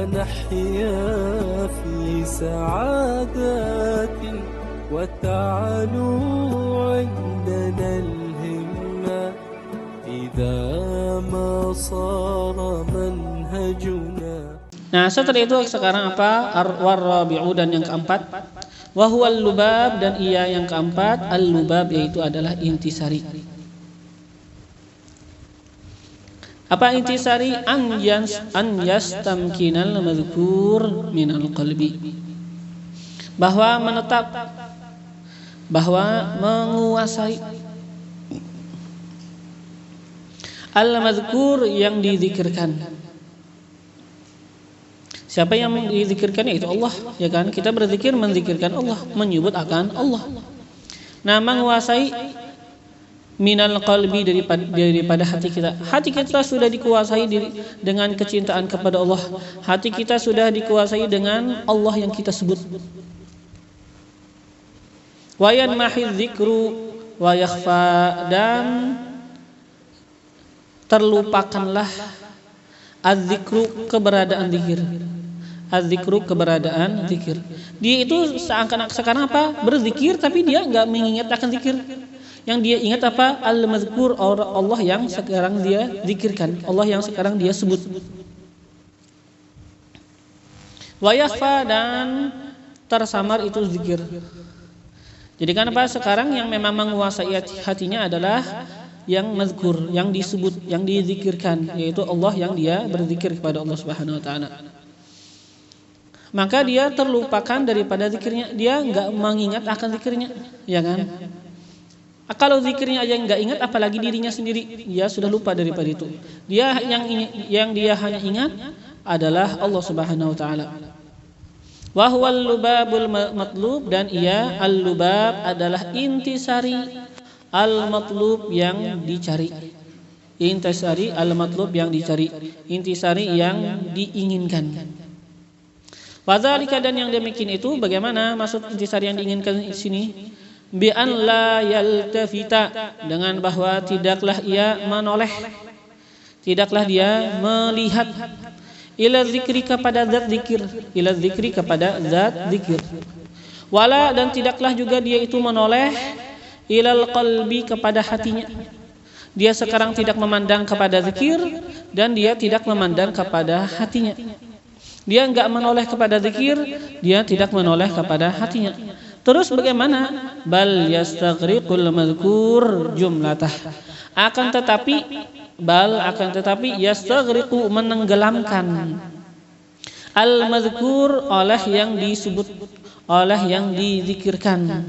نحيا في سعادة وتعلو عندنا الهمة إذا ما صار منهجنا. Nah, setelah itu sekarang apa? War-rabi'u, dan yang keempat, wa huwal lubab, dan ia yang keempat al-lubab, yaitu adalah intisari. Apa intisari? An yastamkinal madhkur minal qalbi, bahwa menetap, bahwa menguasai al-madhkur, yang dizikirkan. Siapa yang dizikirkan? Yaitu Allah, ya kan? Kita berzikir menzikirkan Allah, menyebut akan Allah. Nah, menguasai minal qalbi, daripada hati kita. Hati kita sudah dikuasai dengan kecintaan kepada Allah. Hati kita sudah dikuasai dengan Allah yang kita sebut. Wa yanmahi dzikru wa yakhfa, dan terlupakanlah az-zikru, keberadaan zikir. Az-zikru, keberadaan zikir. Dia itu sekarang apa? Berzikir tapi dia enggak mengingat akan zikir. Yang dia ingat apa? Al-mazkur, Allah yang sekarang dia zikirkan, Allah yang sekarang dia sebut. Wa yakhfa, dan tersamar itu zikir. Jadi kan apa? Sekarang yang memang menguasai hatinya adalah yang mazkur, yang disebut, yang dizikirkan, yaitu Allah yang dia berzikir kepada Allah Subhanahu wa taala. Maka dia terlupakan daripada zikirnya, dia enggak mengingat akan zikirnya, ya kan? Kalau zikirnya aja enggak ingat, apalagi dirinya sendiri, dia sudah lupa daripada itu. Dia yang dia hanya ingat adalah Allah Subhanahu wa taala. Wa huwal lubabul matlub, dan ia al-lubab adalah intisari al-matlub, yang dicari. Intisari al-matlub, yang dicari. Intisari, yang diinginkan. Wadzalika, dan yang demikian itu bagaimana maksud intisari yang diinginkan di sini? Bi an la yaltafita, dengan bahwa tidaklah ia menoleh, tidaklah dia melihat ila zikri, kepada zat zikir, ila zikri, kepada zat zikir. Wala, dan tidaklah juga dia itu menoleh ilal qalbi, kepada hatinya. Dia sekarang tidak memandang kepada zikir, dan dia tidak memandang kepada hatinya. Dia enggak menoleh kepada zikir, dia tidak menoleh kepada hatinya. Terus bagaimana? Bal yastaghriqul mazkur jumlatah. Akan tetapi yastaghriqu, menenggelamkan al mazkur, oleh yang disebut, oleh yang dizikirkan.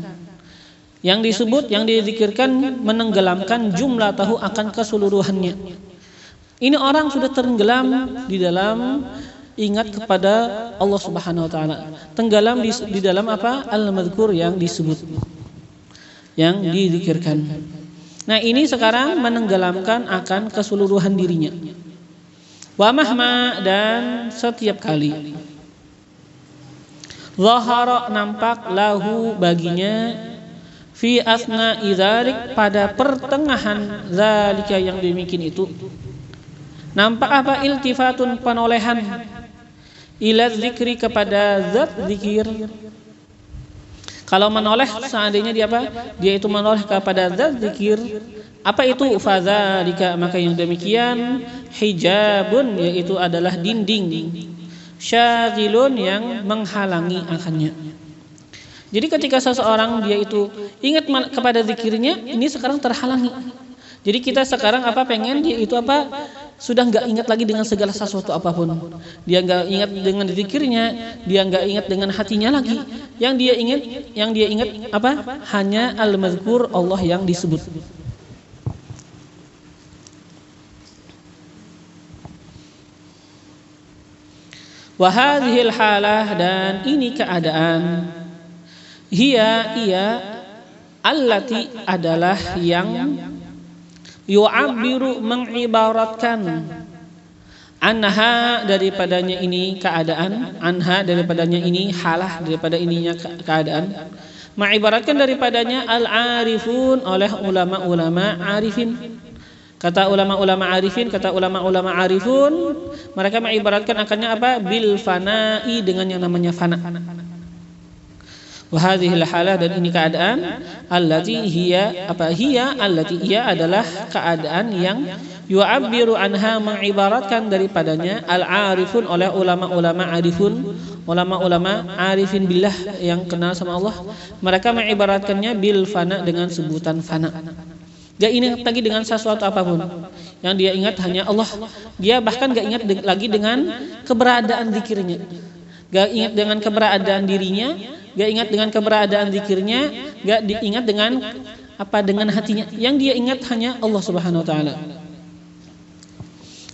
Yang disebut, yang dizikirkan, menenggelamkan jumlatahu, akan keseluruhannya. Ini orang sudah tenggelam di dalam ingat kepada Allah Subhanahu wa taala. Tenggelam di dalam apa? Al-mazkur, yang disebut, yang dizikirkan. Nah, ini sekarang menenggelamkan akan keseluruhan dirinya. Wa mahma, dan setiap kali. Zahara, nampak, lahu, baginya, fi asna idzalik, pada pertengahan zalika, yang demikian itu. Nampak apa? Iltifatun, penolehan, ila zikri, kepada zat zikir. Kalau menoleh, seandainya dia apa? Dia itu menoleh kepada zat zikir. Apa itu? Fadzalika, maka yang demikian hijabun, yaitu adalah dinding, syaghilun, yang menghalangi akannya. Jadi ketika seseorang dia itu ingat kepada zikirnya, ini sekarang terhalangi. Jadi kita sekarang apa? Pengen dia itu apa? Sudah enggak ingat lagi dengan segala sesuatu apapun. Dia enggak ingat dengan zikirnya, dia enggak ingat dengan hatinya lagi. Yang dia ingat apa? Hanya al-mazkur, Allah yang disebut. Wa hadhil halah, dan ini keadaan, ia allati, adalah yang yu'abbiru, mengibaratkan, anha, daripadanya ini keadaan, anha, daripadanya ini halah, daripada ininya keadaan, mengibaratkan daripadanya al-arifun, oleh ulama-ulama arifin. Kata ulama-ulama arifun, mereka mengibaratkan akannya apa? Bil fana'i, dengan yang namanya fana. Wa hadhil halah, dan ini keadaan allati hiya adalah keadaan yang yu'abbiru anha, mengibaratkan daripadanya al-arifun oleh ulama-ulama arifin billah yang kenal sama Allah. Mereka mengibaratkannya bil fana, dengan sebutan fana. Gak ingat lagi dengan sesuatu apapun. Yang dia ingat hanya Allah. Dia bahkan gak ingat lagi dengan keberadaan zikirnya. Gak ingat dengan keberadaan dirinya, gak ingat dengan keberadaan zikirnya, gak diingat dengan dengan hatinya. Yang dia ingat hanya Allah Subhanahu wa taala.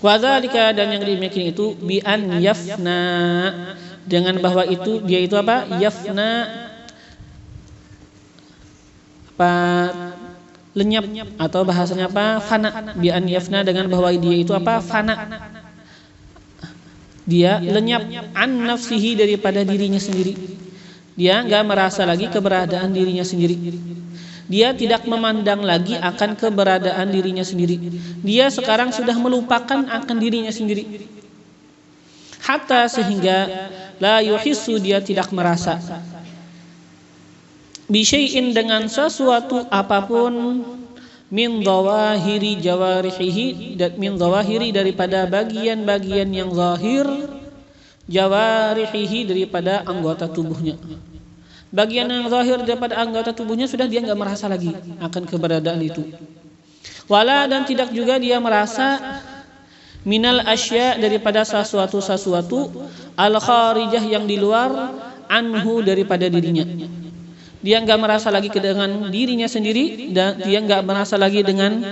Wa dzalika, dan yang demikian itu bi an yafna, dengan bahwa itu dia itu apa? Yafna, lenyap, atau bahasanya apa? Fana. Bi an yafna, dengan bahwa dia itu apa? Fana. Dia lenyap an nafsihi, daripada dirinya sendiri. Dia enggak merasa lagi keberadaan dirinya sendiri. Dia tidak memandang lagi akan keberadaan dirinya sendiri. Dia sekarang sudah melupakan akan dirinya sendiri. Hatta, sehingga la yuhissu, dia tidak merasa bi syai'in, dengan sesuatu apapun, min dhawahiri jawarihi, dan min dhawahiri, daripada bagian-bagian yang zahir, jawarihi, daripada anggota tubuhnya. Bagian yang zahir daripada anggota tubuhnya sudah dia enggak merasa lagi akan keberadaan itu. Wala, dan tidak juga dia merasa minal asya, daripada sesuatu al kharijah, yang di luar, anhu, daripada dirinya. Dia enggak merasa lagi dengan dirinya sendiri, dan dia enggak merasa lagi dengan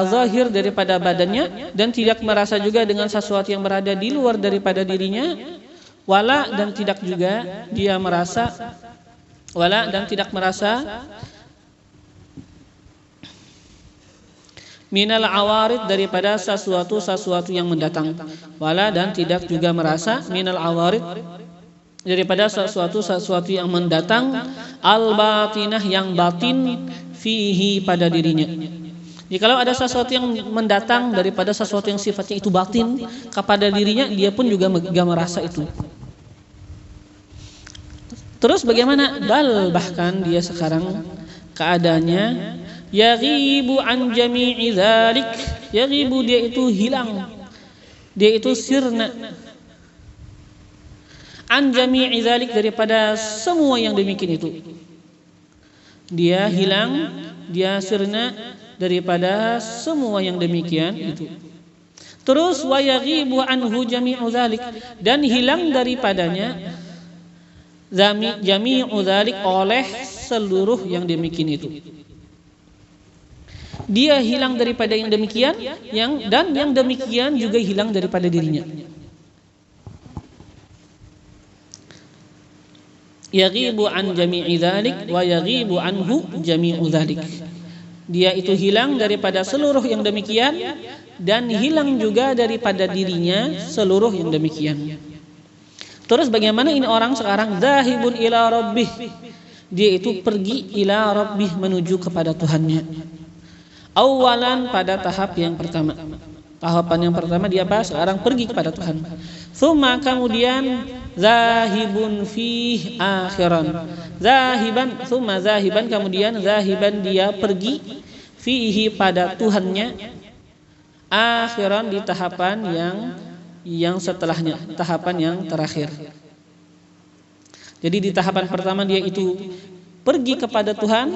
zahir daripada badannya, dan tidak merasa juga dengan sesuatu yang berada di luar daripada dirinya. Wala, dan tidak juga dia merasa minal awarid, daripada sesuatu yang mendatang. Wala, dan tidak juga merasa minal awarid, daripada sesuatu yang mendatang, al batinah, yang batin, fihi, pada dirinya. Jadi kalau ada sesuatu yang mendatang daripada sesuatu yang sifatnya itu batin kepada dirinya, dia pun juga enggak merasa itu. Terus bagaimana? Bal, bahkan dia sekarang keadaannya yaghibu an jami'i dzalik. Yaghibu, dia itu hilang. Dia itu sirna. An jami'i dzalik, daripada semua yang demikian itu. Dia hilang, dia sirna daripada semua yang demikian itu. Terus wa yaghibu anhu jami'u dzalik, dan hilang daripadanya jami'u dzalik, oleh seluruh yang demikian itu. Dia hilang daripada yang demikian, dan yang demikian juga hilang daripada dirinya. Yaghibu an jami'i dzalik wa yaghibu anhu jami'u dzalik. Dia itu hilang daripada seluruh yang demikian, dan hilang juga daripada dirinya seluruh yang demikian. Terus bagaimana ini orang sekarang? Zahibun ila rabbih, dia itu pergi ila rabbih, menuju kepada Tuhannya. Awalan, pada tahap yang pertama. Tahapan yang pertama dia apa? Sekarang pergi kepada Tuhan. Tsumma, kemudian zahibun fih akhiran. Zahiban, tsumma zahiban, kemudian zahiban, dia pergi fihi, pada Tuhannya, akhiran, di tahapan yang setelahnya, tahapan yang terakhir. Jadi di tahapan pertama dia itu pergi kepada Tuhan,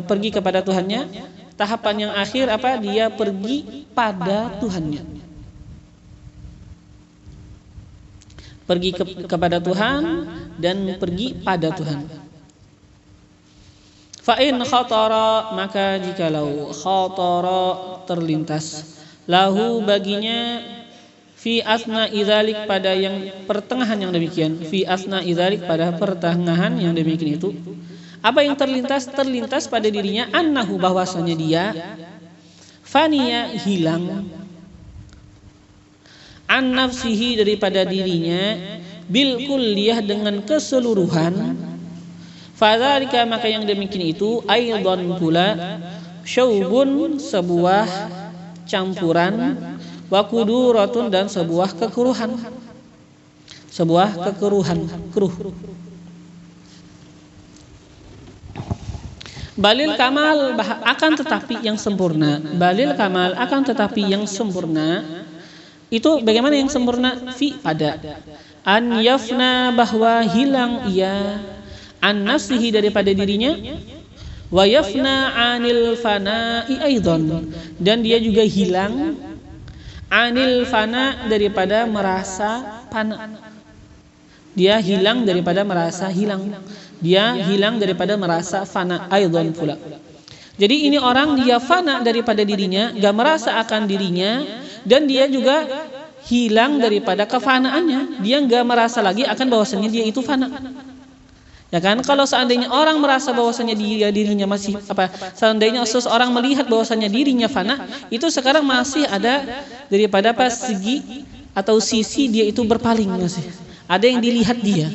pergi kepada Tuhannya. Tahapan yang akhir apa? Dia pergi pada Tuhannya. Pergi kepada Tuhan dan pergi pada Tuhan. Fa in khatara, maka jikalau khatara, terlintas, lahu, baginya, fi asna idzalik, pada yang pertengahan yang demikian. Fi asna idzalik, pada pertengahan yang demikian itu. Apa yang terlintas? Terlintas pada dirinya, annahu, bahwasanya dia, faniya, hilang, an nafsihi, daripada dirinya, bil kulliyah, dengan keseluruhan. Fadzalika, maka yang demikian itu, aidan pula, syaubun sebuah campuran, wa kuduratun dan sebuah kekeruhan. Sebuah keruh. Balil kamal akan tetapi yang sempurna. Balil kamal akan tetapi yang sempurna. Itu bagaimana yang sempurna? Fi pada an yafna bahwa hilang ia an nafsihi daripada dirinya, wa yafna anil fana'i aidan, dan dia juga hilang anil fana daripada merasa fana. Dia hilang daripada merasa hilang. Dia hilang daripada merasa fana aidan pula. Jadi ini orang dia fana daripada dirinya, gak merasa akan dirinya, dan dia juga hilang daripada kefanaannya. Dia gak merasa lagi akan bahwasanya dia itu fana. Ya kan? Kalau seandainya orang merasa bahwasanya dirinya masih seandainya seseorang melihat bahwasanya dirinya fana, itu sekarang masih ada daripada segi atau sisi dia itu berpaling masih. Ada yang dilihat dia.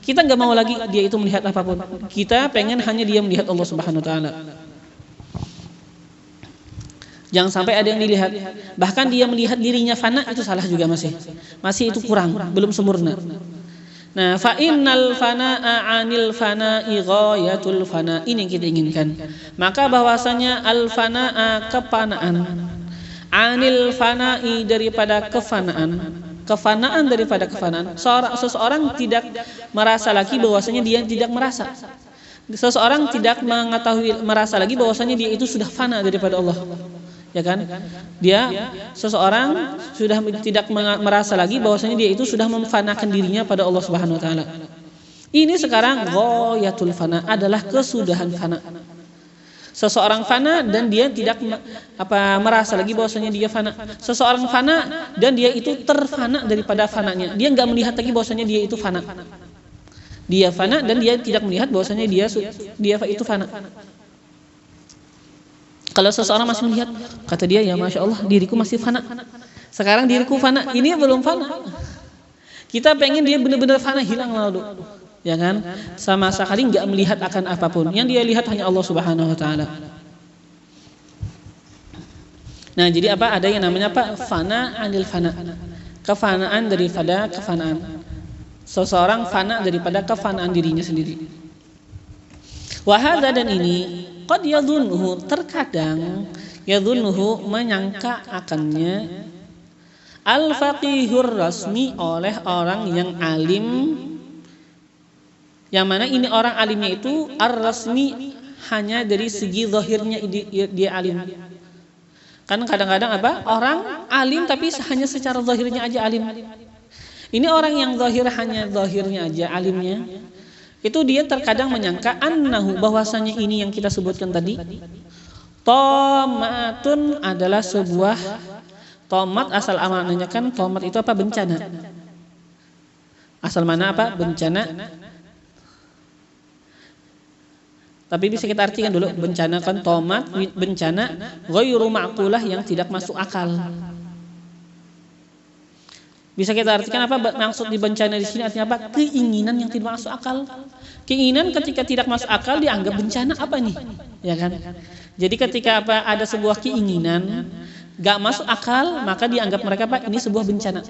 Kita nggak mau lagi dia itu melihat apapun. Kita pengen hanya dia melihat Allah Subhanahu Wa Taala. Jangan sampai ada yang dilihat. Bahkan dia melihat dirinya fana, itu salah juga masih. Masih itu kurang, belum sempurna. Nah, fa innal fana'a 'anil fana'i ghayatul fana. Ini yang kita inginkan. Maka bahwasanya al fana'a kefanaan, 'anil fana'i daripada kefanaan. Kefanaan daripada kefanaan. Seseorang tidak merasa lagi bahwasanya dia tidak merasa. Seseorang tidak merasa lagi bahwasanya dia itu sudah fana daripada Allah. Ya kan? Seseorang sudah tidak merasa lagi bahwasanya dia itu sudah memfanakan dirinya pada Allah Subhanahu Wa Taala. Ini sekarang ghayatul fana, adalah kesudahan fana. Seseorang fana dan dia tidak merasa lagi bahwasanya dia fana. Seseorang fana dan dia itu terfana daripada fananya. Dia enggak melihat lagi bahwasanya dia itu fana. Dia fana dan dia tidak melihat bahwasanya dia itu fana. Kalau seseorang masih melihat, kata dia, ya Masya Allah, diriku masih fana. Sekarang diriku fana, ini belum fana. Kita pengen dia benar-benar fana, hilang lalu. Ya kan? Sama sekali enggak melihat akan apapun. Yang dia lihat hanya Allah Subhanahu Wa Taala. Nah, jadi ada yang namanya fana anil fana. Kefanaan daripada kefanaan. Seseorang fana daripada kefanaan dirinya sendiri. Wa hadza, dan ini qad yadhunnuhu, terkadang yadhunnuhu menyangka akannya al-faqihur rasmi, oleh orang yang alim. Yang mana ini orang alimnya itu ar-rasmi, hanya dari segi zahirnya dia alim. Kan kadang-kadang orang alim tapi hanya secara zahirnya aja alim. Ini orang yang hanya zahirnya aja alimnya. Itu dia terkadang menyangka annahu, bahwasanya ini yang kita sebutkan tadi, tomatun adalah sebuah tomat. Asal amalnya kan tomat itu bencana. Asal mana bencana. Tapi bisa kita artikan dulu, bencana kan tomat, bencana ghairu ma'qulah, yang tidak masuk akal. Bisa kita artikan maksud di bencana di sini artinya keinginan yang tidak masuk akal. Keinginan ketika tidak masuk akal dianggap bencana nih? Ya kan? Jadi ketika ada sebuah keinginan enggak masuk akal, maka dianggap mereka ini sebuah bencana.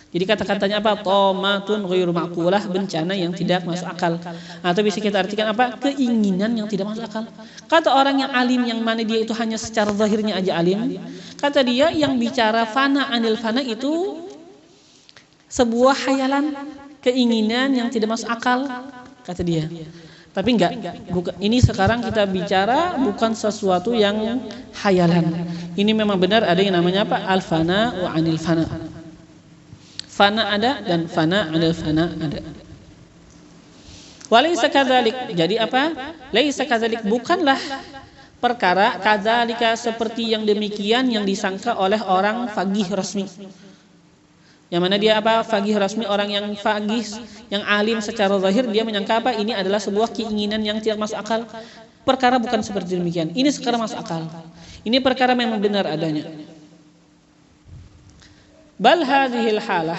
Jadi kata-katanya tomatun ghairu ma'qulah, bencana yang tidak masuk akal. Atau bisa kita artikan keinginan yang tidak masuk akal. Kata orang yang alim, yang mana dia itu hanya secara zahirnya aja alim, kata dia yang bicara fana anil fana itu sebuah khayalan, keinginan yang tidak masuk akal, kata dia. Tapi bukan, ini sekarang kita bicara bukan sesuatu yang khayalan. Ini memang benar ada yang namanya al-fana wa anil fana. Fana ada dan fana anil fana ada. Walaysa kadzalik. Jadi laisa kadzalik, bukanlah perkara kadzalika seperti yang demikian yang disangka oleh orang faqih rasmi. Yang mana dia faqih rasmi, orang yang faqih, yang alim secara zahir, dia menyangka ini adalah sebuah keinginan yang tidak masuk akal. Perkara bukan seperti demikian. Ini sekarang masuk akal. Ini perkara memang benar adanya. Bal hadhil halah,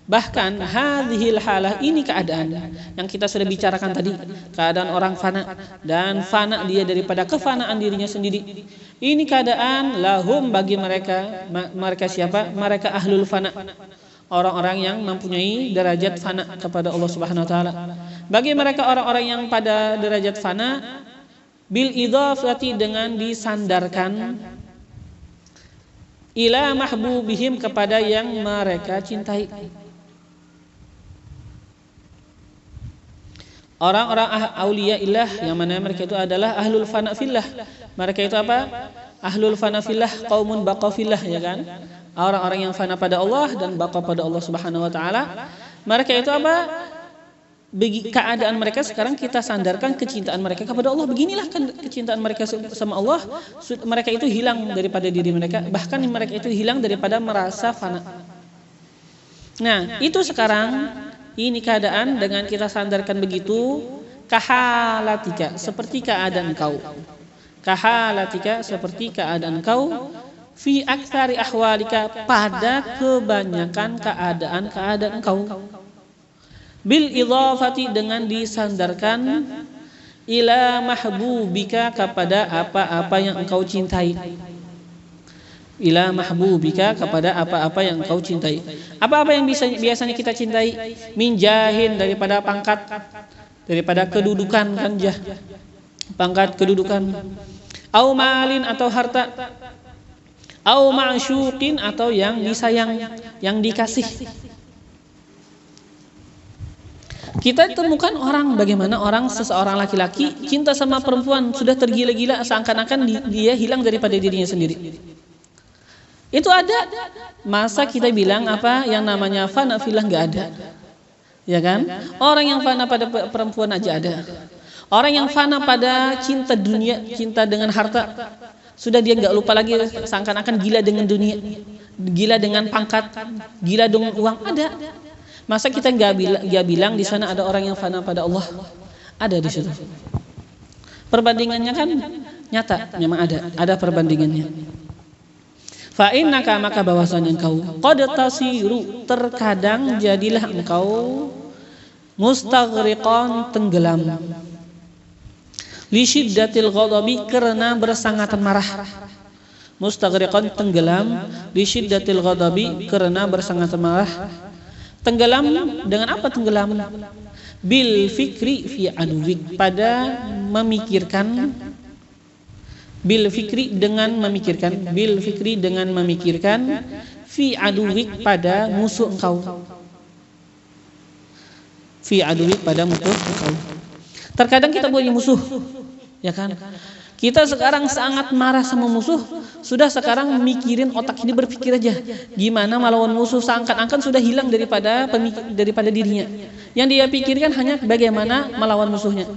Bahkan hadhil halah, ini keadaan yang kita sudah bicarakan tadi, keadaan orang fana dan fana dia daripada kefanaan dirinya sendiri. Ini keadaan lahum bagi mereka. Mereka siapa? Mereka ahlul fana, orang-orang yang mempunyai derajat fana kepada Allah Subhanahu wa taala. Bagi mereka orang-orang yang pada derajat fana, bil idhafati, dengan disandarkan, ila mahbubihim, kepada yang mereka cintai. Orang-orang aulia ilah yang mana mereka itu adalah ahlul fana fillah. Mereka itu apa? Ahlul fana fillah, qaumun baqa fillah, ya kan? Orang-orang yang fana pada Allah dan baqa pada Allah Subhanahu wa taala. Mereka itu apa? Keadaan mereka sekarang kita sandarkan kecintaan mereka kepada Allah. Beginilah kecintaan mereka sama Allah. Mereka itu hilang daripada diri mereka, bahkan mereka itu hilang daripada merasa fana. Nah, itu sekarang ini keadaan dengan kita sandarkan begitu. Kahalatika, seperti keadaan kau. Kahalatika, seperti keadaan kau. Fi aktsari ahwalika, pada kebanyakan keadaan kau. Bil idhafati, dengan disandarkan, ila mahbubika, kepada apa-apa yang engkau cintai. Ila mahbubika, kepada apa-apa yang engkau cintai. Apa-apa yang biasanya kita cintai? Min jahin, daripada pangkat, daripada kedudukan, kan jah, pangkat kedudukan. Au malin, atau harta. Au ma'syuqin, atau yang disayang, yang dikasih. Kita temukan orang, bagaimana seseorang laki-laki cinta sama perempuan, sudah tergila-gila, seakan-akan dia hilang daripada dirinya sendiri. Itu ada. Masa kita bilang apa yang namanya fana fillah enggak ada? Ya kan? Orang yang fana pada perempuan aja ada. Orang yang fana pada cinta dunia, cinta dengan harta, sudah dia enggak lupa lagi, seakan-akan gila dengan dunia, gila dengan pangkat, gila dengan uang, ada. Masa kita enggak bilang di sana ada orang yang fana pada Allah? Ada di situ. Perbandingannya kan nyata, memang ada perbandingannya. Fa innaka, maka bahwasanya engkau, qad tasiru, terkadang jadilah engkau, mustaghriqan, tenggelam, li syiddatil ghadabi, karena bersangatan marah. Mustaghriqan, tenggelam, li syiddatil ghadabi, karena bersangatan marah. Tenggelam dengan apa tenggelam? Bil fikri fi aduwik, pada memikirkan. Bil fikri, dengan memikirkan. Bil fikri, dengan memikirkan. Fi aduwik, pada musuh engkau. Fi aduwik, pada musuh engkau. Terkadang kita punya musuh, ya kan? Kita sekarang sangat marah sama musuh, sudah sekarang mikirin, otak ini berpikir aja gimana melawan musuh, seakan-akan sudah hilang daripada dirinya. Yang dia pikirkan hanya bagaimana melawan musuhnya,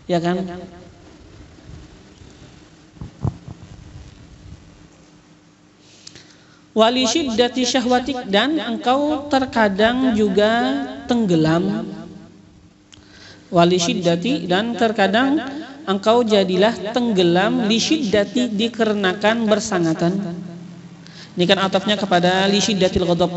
ya kan? Wali syiddati syahwatik, dan engkau terkadang juga tenggelam. Wali syiddati, dan terkadang engkau jadilah tenggelam, li syiddati, dikarenakan bersangatan. Ini kan atafnya kepada li syiddatil ghadab,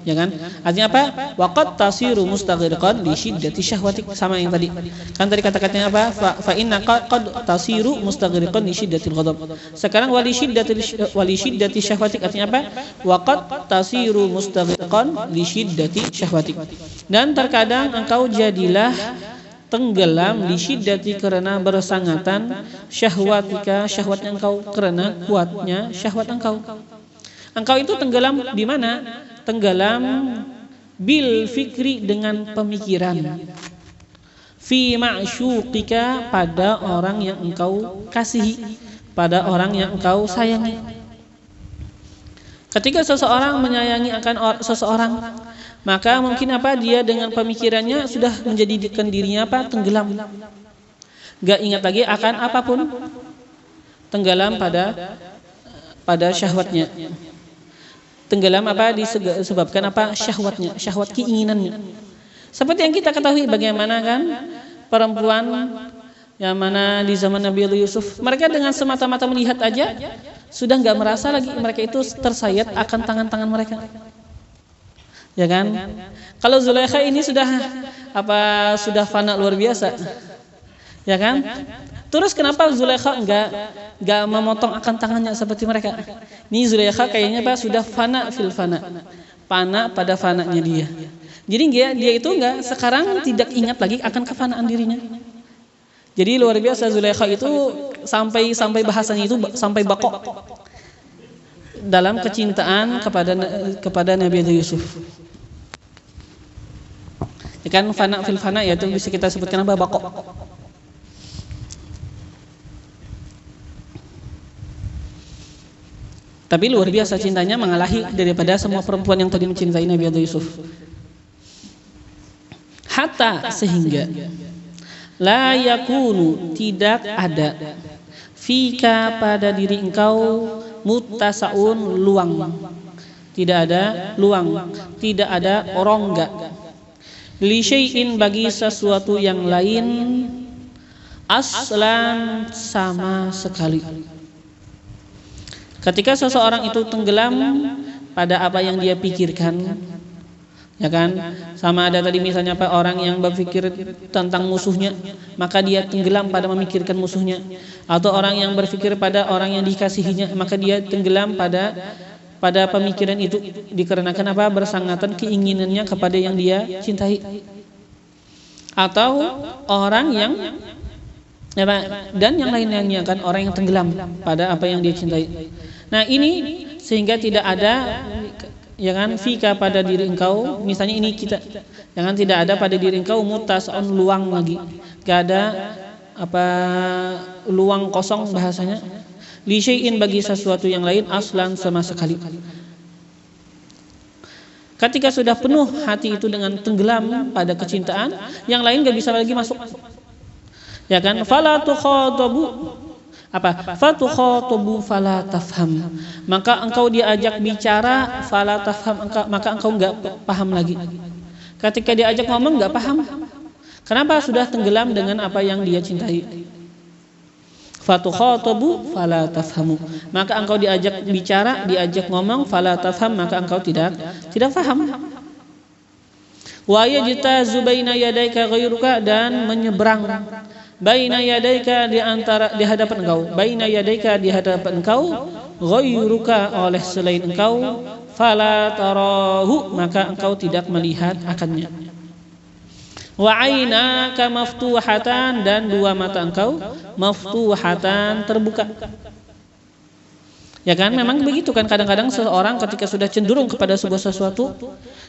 ya kan? Artinya apa? Waqad tasiru mustaghriqan li syiddati syahwatik, sama yang tadi. Kan tadi kata-katanya apa? Fa inna qad tasiru mustaghriqan li syiddatil ghadab. Sekarang wali syiddati syahwatik, artinya apa? Waqad tasiru mustaghriqan li syiddati syahwatik. Dan terkadang engkau jadilah tenggelam, li syiddati, karena bersangatan, syahwatika, syahwatnya engkau, karena kuatnya syahwat engkau. Engkau itu tenggelam di mana? Tenggelam bil fikri, dengan pemikiran. Fi ma'syuqika, pada orang yang engkau kasihi, pada orang yang engkau sayangi. Ketika seseorang menyayangi akan seseorang, maka mungkin apa, dia dengan pemikirannya sudah menjadikan dirinya apa? Tenggelam. Gak ingat lagi akan apapun. Tenggelam pada syahwatnya. Tenggelam apa? Disebabkan apa? Syahwatnya, syahwat keinginannya. Seperti yang kita ketahui bagaimana kan perempuan yang mana di zaman Nabi Yusuf, mereka dengan semata-mata melihat aja sudah nggak merasa lagi mereka itu tersayat akan tangan-tangan mereka. Ya kan? Kalau Zulaikha ini sudah fana luar biasa. Ya kan? Terus kenapa Zulaikha enggak memotong akan tangannya seperti mereka? Ini Zulaikha kayaknya sudah fana fil fana. Fana pada fananya dia. Jadi dia itu sekarang tidak ingat lagi akan kefanaan dirinya. Jadi luar biasa Zulaikha itu sampai bahasanya itu sampai bakok dalam kecintaan kepada Nabi Yusuf. Ya kan fana fil fana ya itu bisa kita sebutkan apa bakok. Tapi luar biasa cintanya mengalahi daripada semua perempuan yang tadi mencintai Nabi Yusuf. Hatta sehingga la yakunu tidak ada fika pada diri engkau muttasaun luang. Tidak ada luang, tidak ada rongga. Li syai'in bagi sesuatu yang lain aslan sama sekali. Ketika seseorang itu tenggelam pada apa yang dia pikirkan, ya kan? Sama ada tadi misalnya orang yang berpikir tentang musuhnya, maka dia tenggelam pada memikirkan musuhnya. Atau orang yang berpikir pada orang yang dikasihinya, maka dia tenggelam pada pemikiran itu dikarenakan bersangatan keinginannya kepada yang dia cintai. Atau orang yang dan yang lain-lainnya kan, orang yang tenggelam pada apa yang dia cintai. Nah ini sehingga tidak ada ya kan fika pada diri engkau, misalnya ini kita jangan tidak ada pada diri engkau mutasaun luang lagi, gak ada luang kosong bahasanya, li syai'in bagi sesuatu yang lain aslan sama sekali. Ketika sudah penuh hati itu dengan tenggelam pada kecintaan, yang lain gak bisa lagi masuk. Ya kan? Fala tukhatabu fatukhatabu fala tafham. Maka engkau diajak bicara fala tafham, maka engkau enggak paham lagi. Ketika diajak ngomong enggak paham. Kenapa? Sudah tenggelam dengan apa yang dia cintai. Fatukhatabu fala tafhamu. Maka engkau diajak bicara, diajak ngomong fala tafham, maka engkau tidak paham. Wa yajtazu baina yadayka ghairuka, dan menyeberang baina yadaika di hadapan engkau, baina yadaika di hadapan engkau, ghairuka oleh selain engkau, fala tarahu, maka engkau tidak melihat akannya. Wa ainaka maftuhatan, dan dua mata engkau maftuhatan, terbuka. Ya kan, memang begitu kan, kadang-kadang seseorang ketika sudah cenderung kepada sebuah sesuatu,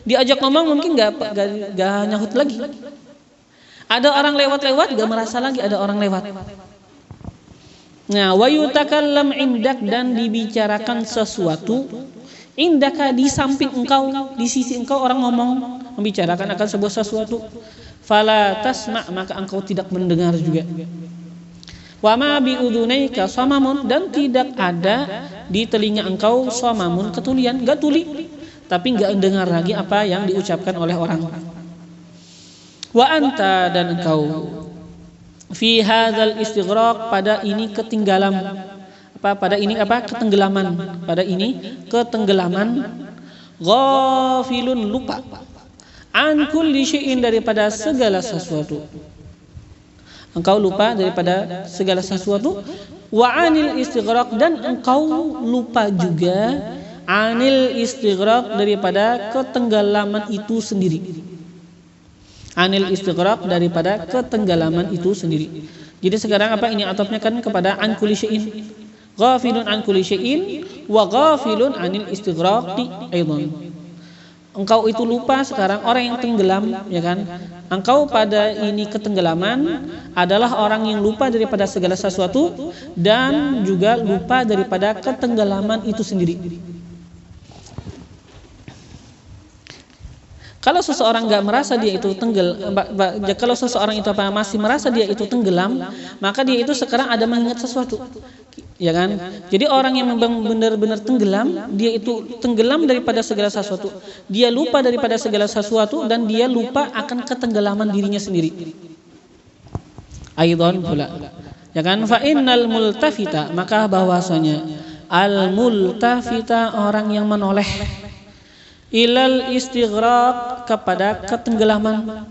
diajak ngomong mungkin gak nyahut lagi. Ada orang lewat-lewat gak merasa lagi ada orang lewat. Nah, wa yutakallam indak, dan dibicarakan sesuatu indaka di samping engkau, di sisi engkau orang ngomong membicarakan akan sebuah sesuatu. Fala tasma, maka engkau tidak mendengar juga. Wa ma bi udhunaika samamun, dan tidak ada di telinga engkau samamun, ketulian, gak tuli, tapi gak mendengar lagi apa yang diucapkan oleh orang. Wa anta, dan engkau fi hadzal istighraq, pada ini ketinggalan, pada ini ketenggelaman, pada ini ketenggelaman, ghafilun, lupa, an kulli syai'in, daripada segala sesuatu. Engkau lupa daripada segala sesuatu. Wa anil istighraq, dan engkau lupa juga anil istighraq, daripada ketenggelaman itu sendiri. Anil istighraq, daripada ketenggelaman itu sendiri. Jadi sekarang ini atofnya kan kepada an kulli syai'in. Ghafilun an kulli syai'in wa ghafilun anil istighraqi aidan. Engkau itu lupa sekarang, orang yang tenggelam, ya kan? Engkau pada ini ketenggelaman adalah orang yang lupa daripada segala sesuatu, dan juga lupa daripada ketenggelaman itu sendiri. Kalau seseorang nggak merasa dia itu kalau seseorang itu masih merasa dia itu tenggelam, maka dia itu sekarang ada mengingat sesuatu, ya kan? Jadi orang yang memang benar-benar tenggelam, dia itu tenggelam daripada segala sesuatu, dia lupa daripada segala sesuatu, dan dia lupa akan ketenggelaman dirinya sendiri. Aidan pula, ya kan? Fa innal multafita, maka bahwasanya al multafita, orang yang menoleh, ilal istighraq, kepada ketenggelaman.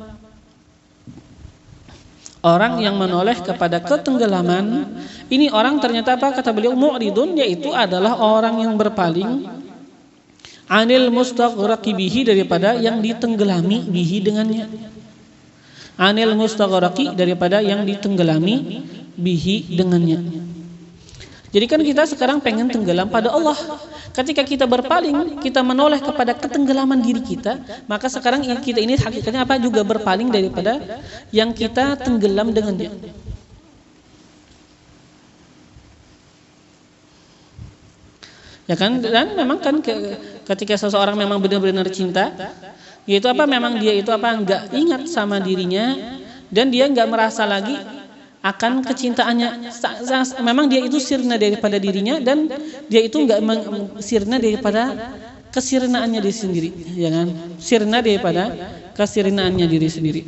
Orang yang menoleh kepada ketenggelaman, ini orang ternyata apa? Kata beliau mu'ridun, yaitu adalah orang yang berpaling anil mustaghraqi bihi, daripada yang ditenggelami bihi dengannya. Anil mustaghraqi, daripada yang ditenggelami bihi dengannya. Jadi kan kita sekarang pengen tenggelam pada Allah. Ketika kita berpaling, kita menoleh kepada ketenggelaman diri kita, maka sekarang kita ini hakikatnya apa? Juga berpaling daripada yang kita tenggelam dengannya. Ya kan? Dan memang kan ketika seseorang memang benar-benar cinta, yaitu apa? Memang dia itu apa? Enggak ingat sama dirinya, dan dia enggak merasa lagi akan kecintaannya. Memang dia itu sirna daripada dirinya, dan dia itu enggak sirna daripada kesirnaannya diri sendiri, ya kan? Sirna daripada kesirnaannya diri sendiri.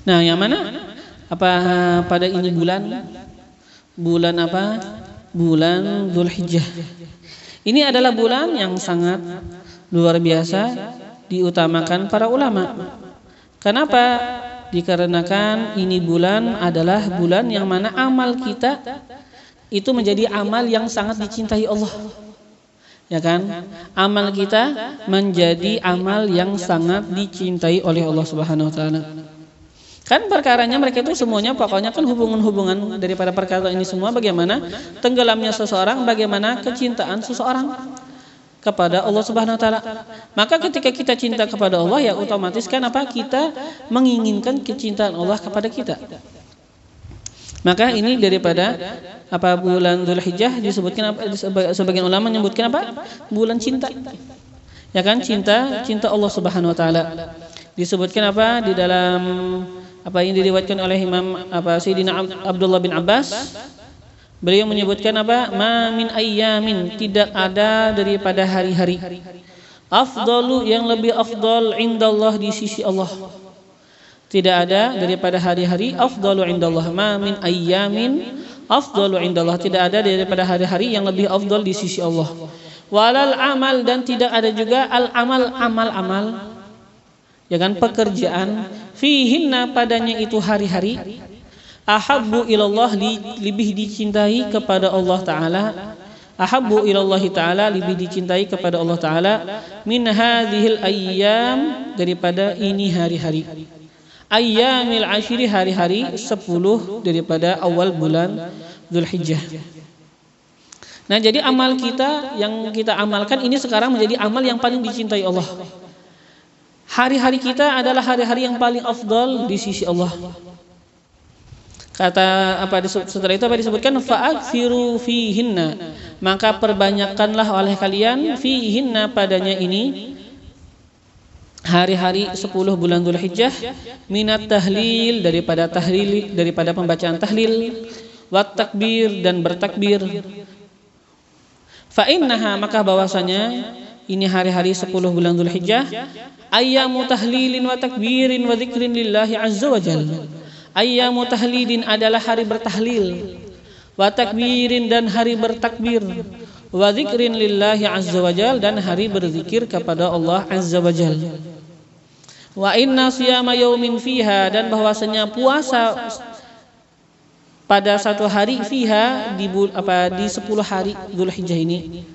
Nah, yang mana? Apa pada ini bulan apa? Bulan Dzulhijjah. Ini adalah bulan yang sangat luar biasa diutamakan para ulama. Kenapa? Dikarenakan ini bulan adalah bulan yang mana amal kita itu menjadi amal yang sangat dicintai Allah. Ya kan? Amal kita menjadi amal yang sangat dicintai oleh Allah Subhanahu wa taala. Kan perkaranya mereka itu semuanya pokoknya kan hubungan-hubungan daripada perkara ini semua, bagaimana tenggelamnya seseorang, bagaimana kecintaan seseorang kepada Allah Subhanahu wa taala. Maka ketika kita cinta kepada Allah, ya otomatis kan apa? Kita menginginkan kecintaan Allah kepada kita. Maka ini daripada apa? Bulan Dzulhijjah disebutkan apa? Sebagian ulama menyebutkan apa? Bulan cinta. Ya kan? Cinta Allah Subhanahu wa taala. Disebutkan apa? Di dalam apa yang diriwayatkan oleh Imam Sayyidina Abdullah bin Abbas, beliau menyebutkan apa? Ma min ayyamin, tidak ada daripada hari-hari, afdalu, yang lebih afdal, indallah, di sisi Allah. Tidak ada daripada hari-hari afdalu indallah. Ma min ayyamin afdalu indallah, tidak ada daripada hari-hari yang lebih afdal di sisi Allah. Walal amal, dan tidak ada juga al amal, ya kan, pekerjaan, fihinna, padanya itu hari-hari, ahabbu ilallah, lebih dicintai kepada Allah Ta'ala, ahabbu ilallahi Ta'ala, lebih dicintai kepada Allah Ta'ala, min hadhil ayyam, daripada ini hari-hari, ayyamil ashiri, hari-hari 10 daripada awal bulan Dzulhijjah. Nah, jadi amal kita yang kita amalkan ini sekarang menjadi amal yang paling dicintai Allah. Hari-hari kita adalah hari-hari yang paling afdal di sisi Allah. Kata apa setelah itu apa disebutkan? Fa'akthiru fihinna, maka perbanyakkanlah oleh kalian, fihinna, padanya ini hari-hari 10 bulan Dzulhijjah, minat tahlil, daripada tahlil, daripada pembacaan tahlil, wat takbir, dan bertakbir. Fa innaha, maka bahwasanya ini hari-hari 10 bulan Dzulhijjah, ayyamu tahlilin wa takbirin wa dzikrin lillahi azza wa jalla. Ayyamu tahlilin adalah hari bertahlil, wa takbirin, dan hari bertakbir, wa dzikrin lillahi azza wa jalla, dan hari berzikir kepada Allah azza wa jalla. Wa inna siyama yaumin fiha, dan bahwasanya puasa pada satu hari, fiha, di 10 hari Dzulhijjah ini.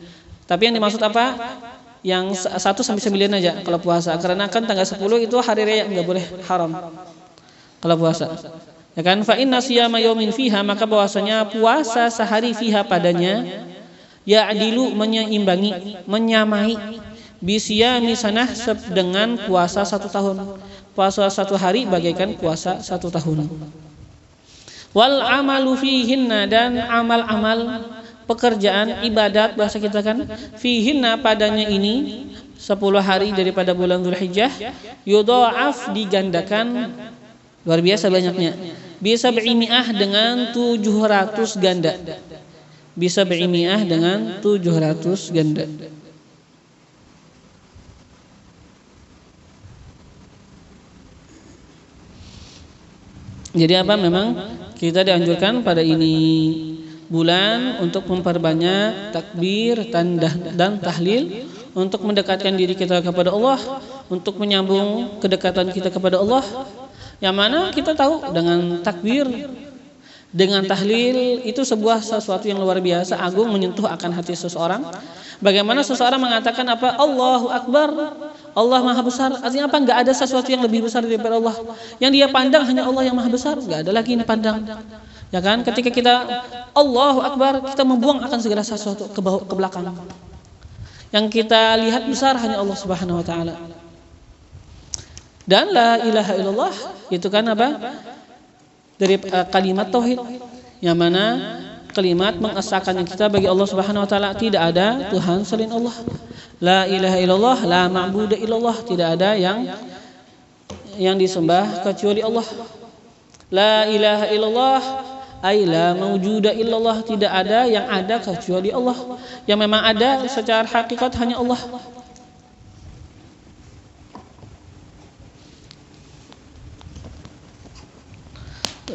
Tapi yang dimaksud apa? Yang 1 sampai 9 aja kalau puasa, karena kan tanggal 10 itu hari raya, enggak boleh, haram kalau puasa. Ya kan? Fa inna siyama yaumin fiha, maka bahwasanya puasa sehari fiha padanya, ya'dilu, menyeimbangi, menyamai, bisiyami sanah, dengan puasa 1 tahun. Puasa 1 hari bagaikan puasa 1 tahun. Wal amalu fihinna, dan amal-amal, pekerjaan, ibadat bahasa kita kan, fihinna, padanya ini 10 hari daripada bulan Dzulhijjah, yudha'af, digandakan, luar biasa banyaknya, bisa bi'imi'ah, dengan 700 ganda, bisa bi'imi'ah, dengan 700 ganda. Jadi apa, memang kita dianjurkan pada ini bulan untuk memperbanyak takbir dan tahlil, untuk mendekatkan diri kita kepada Allah, untuk menyambung kedekatan kita kepada Allah. Yang mana kita tahu dengan takbir, dengan tahlil itu sesuatu yang luar biasa, agung, menyentuh akan hati seseorang. Bagaimana seseorang mengatakan apa? Allahu Akbar, Allah Maha Besar. Artinya apa? Enggak ada sesuatu yang lebih besar daripada Allah. Yang dia pandang hanya Allah yang Maha Besar, enggak ada lagi yang pandang. Ya kan? Ketika kita Allahu Akbar, kita membuang akan segala sesuatu ke belakang. Yang kita lihat besar hanya Allah Subhanahu wa taala. Dan la ilaha illallah itu kan apa? Dari kalimat tauhid, yang mana kalimat mengesahkan kita bagi Allah Subhanahu wa taala, tidak ada Tuhan selain Allah. La ilaha illallah, la ma'budu illallah, tidak ada yang disembah kecuali Allah. La ilaha illallah ay la mawjuda illallah, tidak ada yang ada kecuali Allah. Yang memang ada secara hakikat hanya Allah.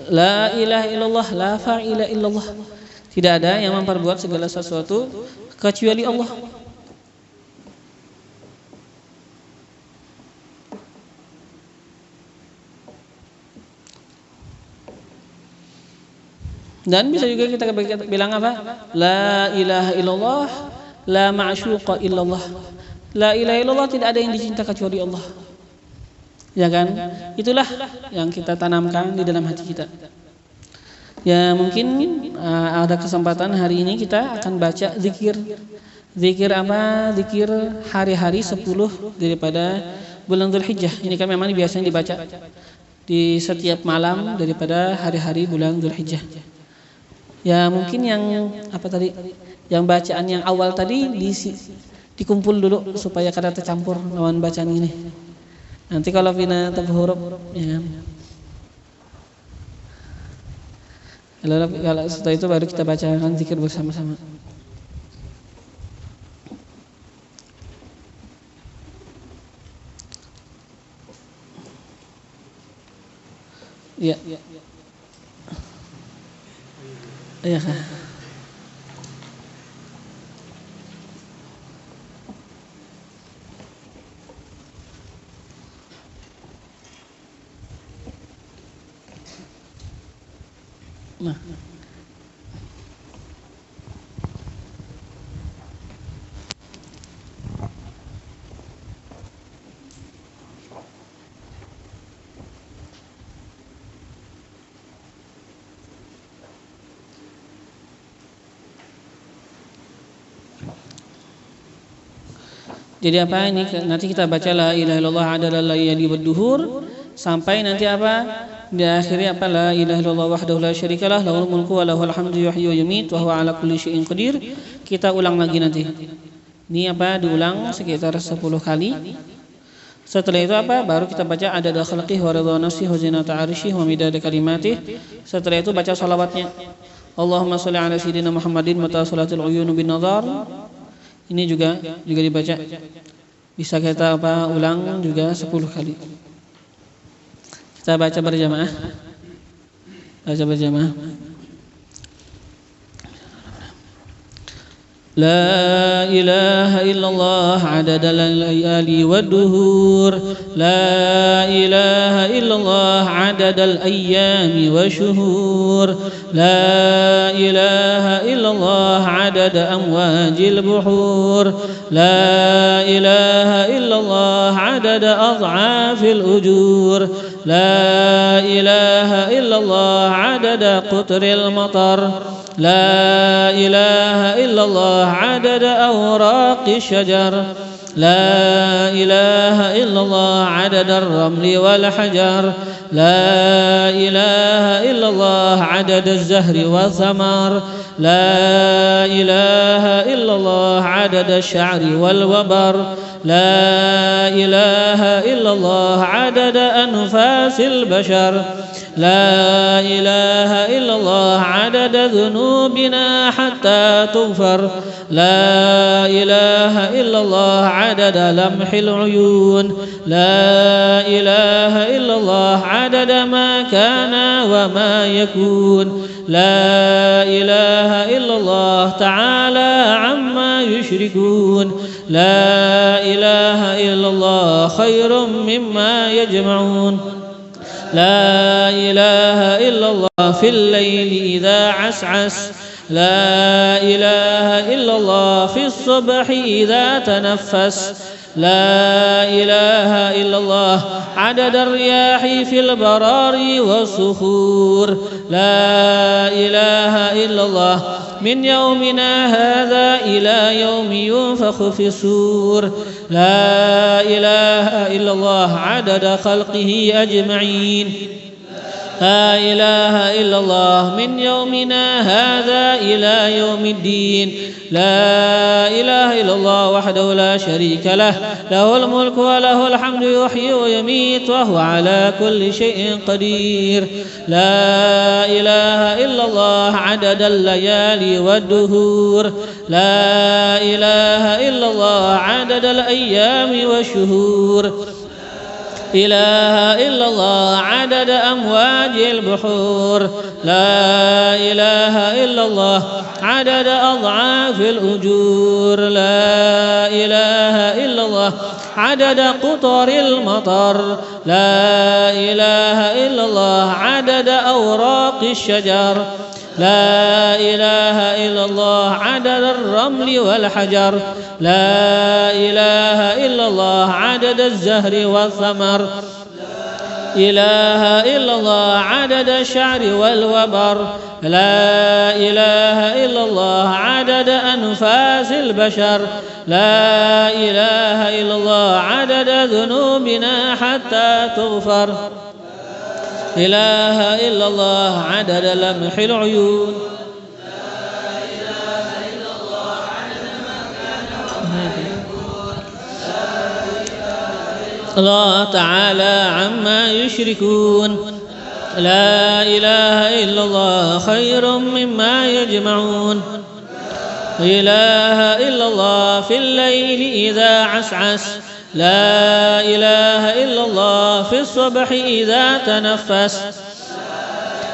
La ilaha illallah, la fa'ila illallah, tidak ada yang memperbuat segala sesuatu kecuali Allah. Dan bisa juga kita bilang apa? La ilaha illallah, la ma'syuqa illallah. La ilaha illallah, tidak ada yang dicinta kecuali Allah. Ya kan? Itulah yang kita tanamkan di dalam hati kita. Ya mungkin ada kesempatan hari ini kita akan baca zikir. Zikir apa? Zikir hari-hari 10 daripada bulan Dzulhijjah. Ini kan memang biasanya dibaca di setiap malam daripada hari-hari bulan Dzulhijjah. Ya mungkin yang apa tadi? Yang bacaan yang awal tadi dikumpul dulu supaya kada tercampur lawan bacaan ini. Nanti kalau bina tabuh huruf, ya. Kalau setelah itu baru kita bacakan zikir bersama-sama. Ya. Iya kan? Nah. Jadi apa ini? Nanti kita baca la ilaha illallah adada layali wad duhur sampai nanti apa? Di akhirnya apa? La ilaha illallah wahdahu la syarikalah lahul mulku wa lahul hamdu yuhyi wa yumiit wa huwa ala kulli syai'in qadir. Kita ulang lagi nanti. Ini apa? Diulang sekitar 10 kali. Setelah itu apa? Baru kita baca adada khalqihi wa ridha nafsihi wa zinata 'arsyihi wa midada kalimatih. Setelah itu baca salawatnya. Allahumma shalli ala sayyidina Muhammadin mata salatul uyun bin nazar. Ini juga dibaca. Bisa kita apa? Ulang juga 10 kali. Kita baca berjamaah. Baca berjamaah. La ilaha illallah adada al-layali wad-duhur. La ilaha illallah adada al-ayyami wasyuhur. La ilaha illallah adada amwajil buhur. La ilaha illallah adada adhafil ujur. La ilaha illallah adada qutril matar. لا إله إلا الله عدد أوراق الشجر. لا إله إلا الله عدد الرمل والحجر. لا إله إلا الله عدد الزهر والثمر. لا إله إلا الله عدد الشعر والوبر. لا إله إلا الله عدد أنفاس البشر. لا إله إلا الله عدد ذنوبنا حتى تغفر. لا إله إلا الله عدد لمح العيون. لا إله إلا الله عدد ما كان وما يكون. لا إله الله تعالى عما يشركون لا إله إلا الله خير مما يجمعون لا إله إلا الله في الليل إذا عسعس لا إله إلا الله في الصبح إذا تنفس لا إله إلا الله عدد الرياح في البرار والصخور لا إله إلا الله من يومنا هذا إلى يوم ينفخ في الصور لا إله إلا الله عدد خلقه أجمعين لا إله إلا الله من يومنا هذا إلى يوم الدين لا إله إلا الله وحده لا شريك له له الملك وله الحمد يحيي ويميت وهو على كل شيء قدير لا إله إلا الله عدد الليالي والدهور لا إله إلا الله عدد الأيام والشهور إله إلا الله عدد أمواج البحور لا إله إلا الله عدد أضعاف الأجور لا إله إلا الله عدد قطر المطر لا إله إلا الله عدد أوراق الشجر لا إله إلا الله عدد الرمل والحجر لا إله إلا الله عدد الزهر والثمر إله إلا الله عدد الشعر والوبر لا إله إلا الله عدد أنفاس البشر لا إله إلا الله عدد ذنوبنا حتى تغفر إله إلا الله عدد لمح العيون لا إله إلا الله عدد ما كان الله تعالى عما يشركون لا إله إلا الله خير مما يجمعون إله إلا الله في الليل إذا عسعس لا إله إلا الله في الصبح إذا تنفس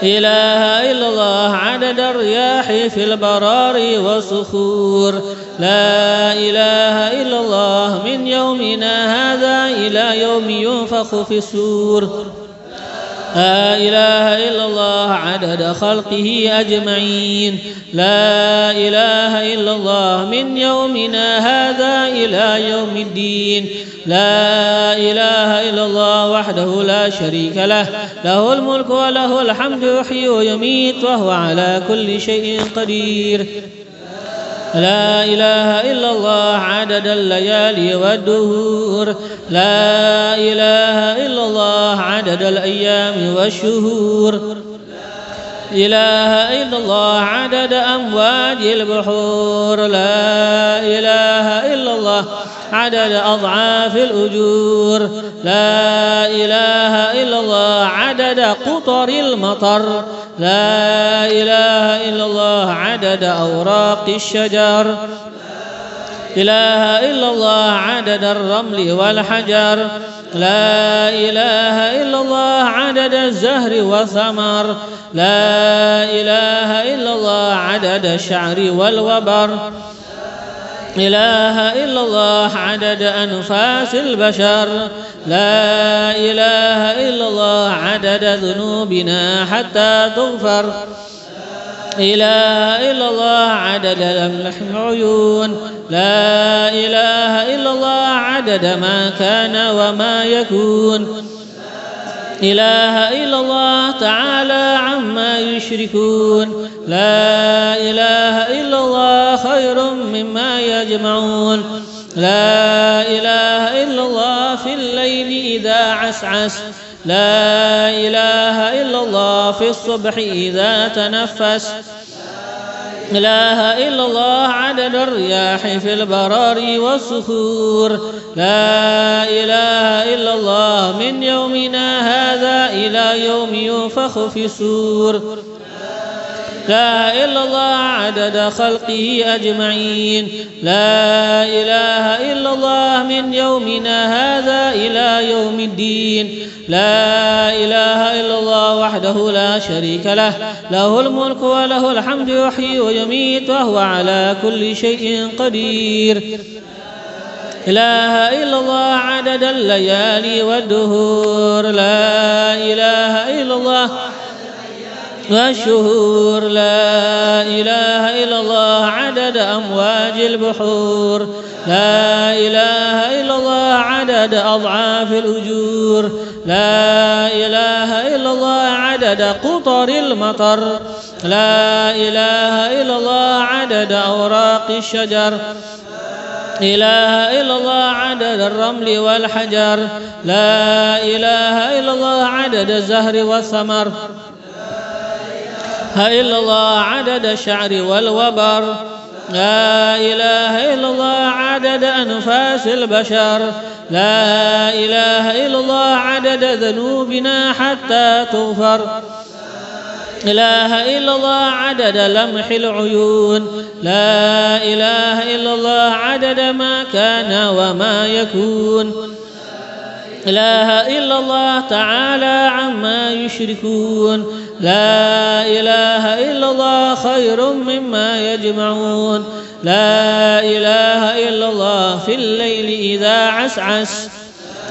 إله إلا الله عدد الرياح في البرار والصخور لا إله إلا الله من يومنا هذا إلى يوم ينفخ في الصور لا إله إلا الله عدد خلقه أجمعين لا إله إلا الله من يومنا هذا إلى يوم الدين لا إله إلا الله وحده لا شريك له له الملك وله الحمد يحيي ويميت وهو على كل شيء قدير لا إله إلا الله عدد الليالي والدهور لا إله إلا الله عدد الأيام والشهور إله إلا الله عدد أمواج البحور لا إله إلا الله عدد أضعاف الأجور لا إله إلا الله عدد قطر المطر لا إله إلا الله عدد أوراق الشجر إله إلا الله عدد الرمل والحجر لا إله إلا الله عدد الزهر والثمر لا إله إلا الله عدد الشعر والوبر إله إلا الله عدد أنفاس البشر لا إله إلا الله عدد ذنوبنا حتى تغفر إله إلا الله عدد لمح العيون لا إله إلا الله عدد ما كان وما يكون إله إلا الله تعالى عما يشركون لا إله إلا الله خير مما يجمعون لا إله إلا الله في الليل إذا عسعس لا إله إلا الله في الصبح إذا تنفس لا إله إلا الله عدد الرياح في البرار والصخور لا إله إلا الله من يومنا هذا إلى يوم ينفخ في الصور لا إله إلا الله عدد خلقه أجمعين لا إله إلا الله من يومنا هذا إلى يوم الدين لا إله إلا الله وحده لا شريك له له الملك وله الحمد يحيي ويميت وهو على كل شيء قدير لا إله إلا الله عدد الليالي والدهور لا إله إلا الله والشهور لا إله إلا الله عدد أمواج البحور لا إله إلا الله عدد أضعاف الأجور لا إله إلا الله عدد قطر المطر لا إله إلا الله عدد أوراق الشجر إله إلا الله عدد الرمل والحجر لا إله إلا الله عدد الزهر والثمر لا إلا الله عدد الشعر والوبر لا إله إلا الله عدد أنفاس البشر لا إله إلا الله عدد ذنوبنا حتى تغفر لا إله إلا الله عدد لمح العيون لا إله إلا الله عدد ما كان وما يكون لا إله إلا الله تعالى عما يشركون لا إله إلا الله خير مما يجمعون لا إله إلا الله في الليل إذا عسعس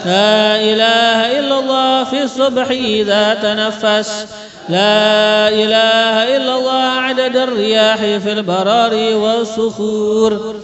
لا إله إلا الله في الصبح إذا تنفس لا إله إلا الله عدد الرياح في البرار والصخور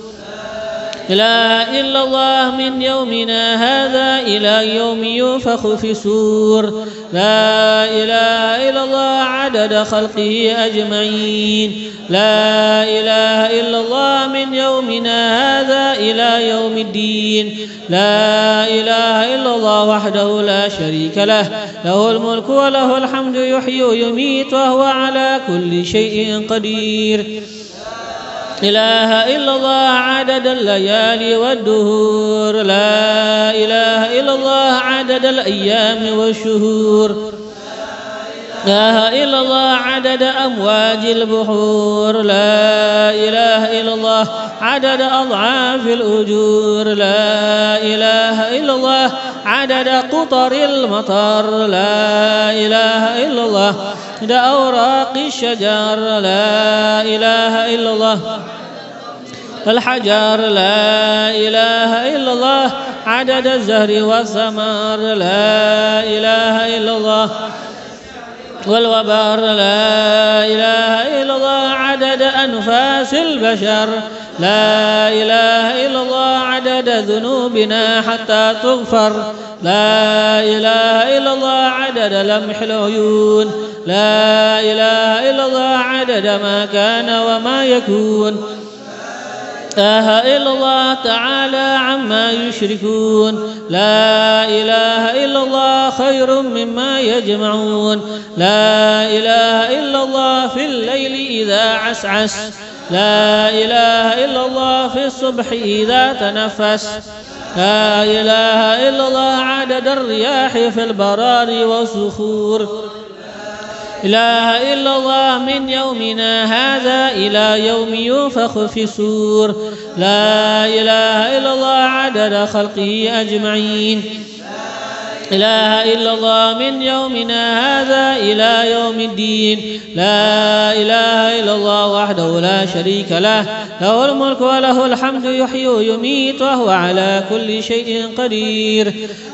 لا إله إلا الله من يومنا هذا إلى يوم ينفخ في الصور لا إله إلا الله عدد خلقه أجمعين لا إله إلا الله من يومنا هذا إلى يوم الدين لا إله إلا الله وحده لا شريك له له الملك وله الحمد يحيي ويميت وهو على كل شيء قدير إله إلا الله عدد الليالي والدهور لا إله إلا الله عدد الأيام والشهور لا إله إلا الله عدد أمواج البحور لا إله إلا الله عدد أضعاف الأجور لا إله إلا الله عدد قطر المطر لا إله إلا الله عدد أوراق الشجر لا إله إلا الله الحجر لا إله إلا الله عدد الزهر والثمر لا إله إلا الله والوبر لا إله إلا الله عدد أنفاس البشر لا إله إلا الله عدد ذنوبنا حتى تغفر لا إله إلا الله عدد لمح العيون لا إله إلا الله عدد ما كان وما يكون لا إله إلا الله تعالى عما يشركون لا إله إلا الله خير مما يجمعون لا إله إلا الله في الليل إذا عسعس لا إله إلا الله في الصبح إذا تنفس لا إله إلا الله عدد الرياح في البرار والصخور لا إله إلا الله من يومنا هذا إلى يوم ينفخ في الصور لا إله إلا الله عدد خلقه أجمعين لا إله إلا الله من يومنا هذا إلى يوم الدين لا إله إلا الله وحده لا شريك له له الملك وله الحمد يحيي ويميت وهو على كل شيء قدير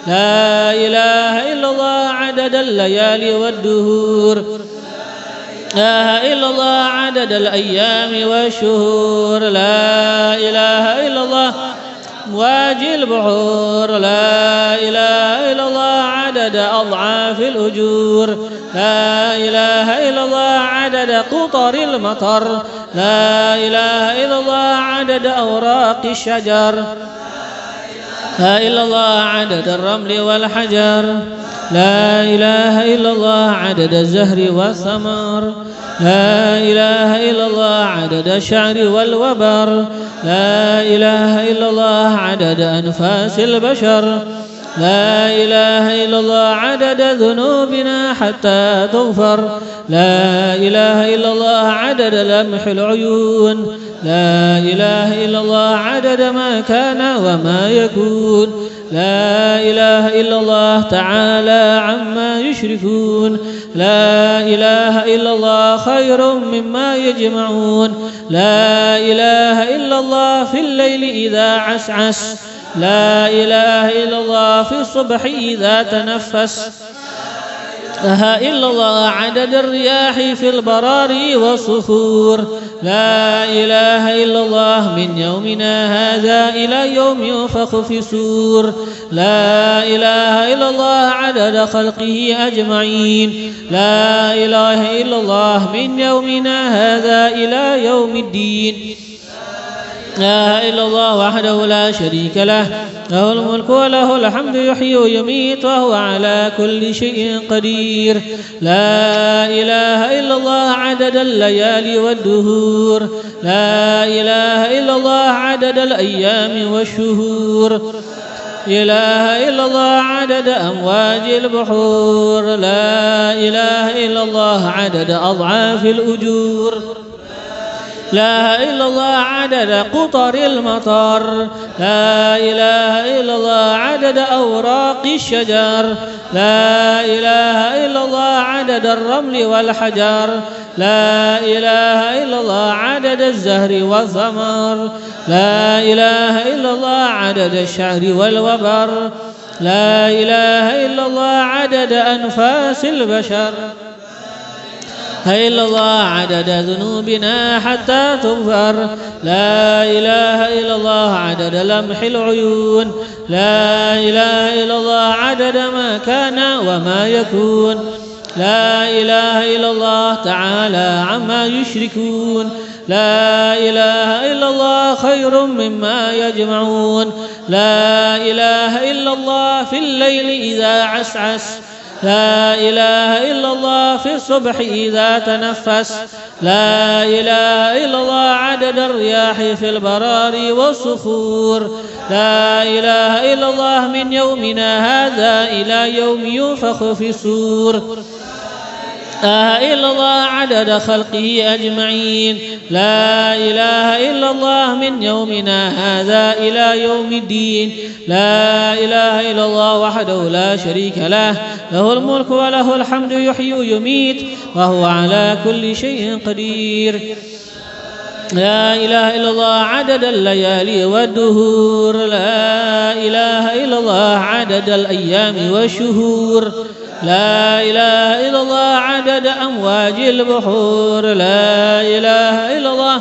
لا إله إلا الله عدد الليالي والدهور لا إله إلا الله عدد الأيام والشهور لا إله إلا الله أمواج البحور لا إله إلا الله عدد أضعاف الأجور لا إله إلا الله عدد قطر المطر لا إله إلا الله عدد أوراق الشجر لا إله إلا الله عدد الرمل والحجر لا إله إلا الله عدد الزهر والثمر لا إله إلا الله عدد الشعر والوبر لا إله إلا الله عدد أنفاس البشر لا إله إلا الله عدد ذنوبنا حتى تغفر لا إله إلا الله عدد لمح العيون لا إله إلا الله عدد ما كان وما يكون لا إله إلا الله تعالى عما يشركون لا إله إلا الله خير مما يجمعون لا إله إلا الله في الليل إذا عسعس لا إله إلا الله في الصبح إذا تنفس لا إلا الله عدد الرياح في البراري والصخور لا إله إلا الله من يومنا هذا إلى يوم ينفخ في الصور لا إله إلا الله عدد خلقه أجمعين لا إله إلا الله من يومنا هذا إلى يوم الدين لا إله إلا الله وحده لا شريك له له الملك وله الحمد يحيي ويميت وهو على كل شيء قدير لا إله إلا الله عدد الليالي والدهور لا إله إلا الله عدد الأيام والشهور لا إله إلا الله عدد أمواج البحور لا إله إلا الله عدد أضعاف الأجور لا إله إلا الله عدد قطر المطر لا إله إلا الله عدد أوراق الشجر لا إله إلا الله عدد الرمل والحجر لا إله إلا الله عدد الزهر والثمر لا إله إلا الله عدد الشعر والوبر لا إله إلا الله عدد أنفاس البشر إلا الله عدد ذنوبنا حتى تغفر لا إله إلا الله عدد لمح العيون لا إله إلا الله عدد ما كان وما يكون لا إله إلا الله تعالى عما يشركون لا إله إلا الله خير مما يجمعون لا إله إلا الله في الليل إذا عسعس لا إله إلا الله في الصبح إذا تنفس لا إله إلا الله عدد الرياح في البراري والصخور لا إله إلا الله من يومنا هذا إلى يوم ينفخ في الصور لا إله إلا الله عدد خلقه أجمعين لا إله إلا الله من يومنا هذا إلى يوم الدين لا إله إلا الله وحده لا شريك له له الملك وله الحمد يحيي ويميت وهو على كل شيء قدير لا إله إلا الله عدد الليالي والدهور لا إله إلا الله عدد الأيام والشهور لا إله إلا الله عدد أمواج البحور لا إله إلا الله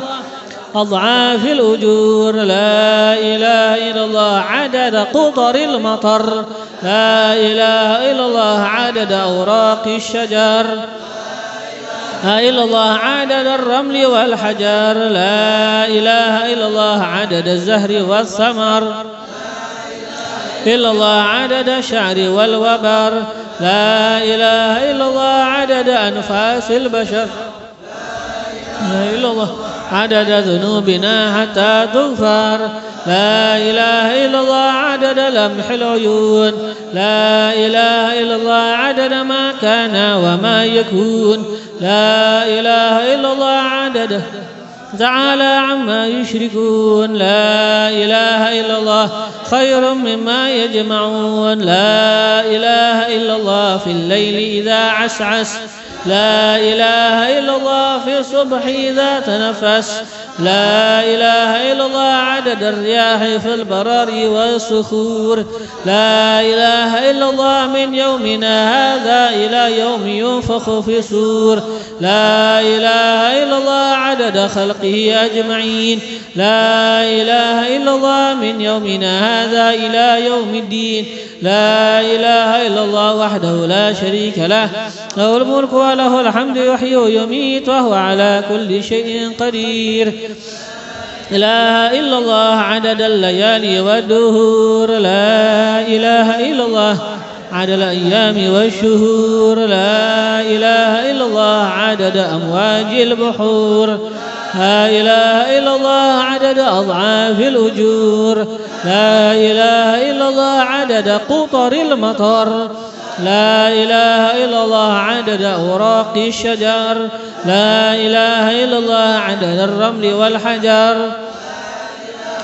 أضعاف الأجور لا إله إلا الله عدد قطر المطر لا إله إلا الله عدد أوراق الشجر لا إله إلا الله عدد الرمل والحجر لا إله إلا الله عدد الزهر والثمر إلا الله عدد الشعر والوبر لا إله إلا الله عدد أنفاس البشر لا إله إلا الله عدد ذنوبنا حتى تغفر لا إله إلا الله عدد لمح العيون لا إله إلا الله عدد ما كان وما يكون لا إله إلا الله عدد تعالى عما يشركون لا إله إلا الله خير مما يجمعون لا إله إلا الله في الليل إذا عسعس لا إله إلا الله في الصبح إذا تنفس لا إله إلا الله عدد الرياح في البراري والصخور لا إله إلا الله من يومنا هذا إلى يوم ينفخ في الصور لا إله إلا الله عدد خلقه أجمعين لا إله إلا الله من يومنا هذا إلى يوم الدين لا إله إلا الله وحده لا شريك له له الملك وله الحمد يحيي ويميت وهو على كل شيء قدير لا إله إلا الله عدد الليالي والدهور لا إله إلا الله عدد الأيام والشهور لا إله إلا الله عدد أمواج البحور لا إله إلا الله عدد أضعاف الأجور لا إله إلا الله عدد قطر المطر لا إله إلا الله عدد أوراق الشجر لا إله إلا الله عدد الرمل والحجر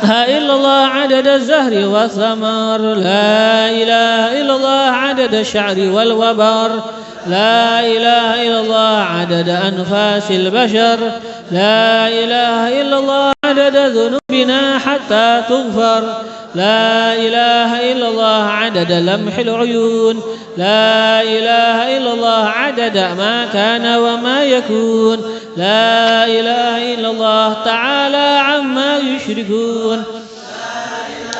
لا إلا الله عدد الزهر والثمر لا إله إلا الله عدد الشعر والوبر لا إله إلا الله عدد أنفاس البشر لا إله إلا الله عدد ذنوبنا حتى تغفر لا إله إلا الله عدد لمح العيون لا إله إلا الله عدد ما كان وما يكون لا إله إلا الله تعالى عما يشركون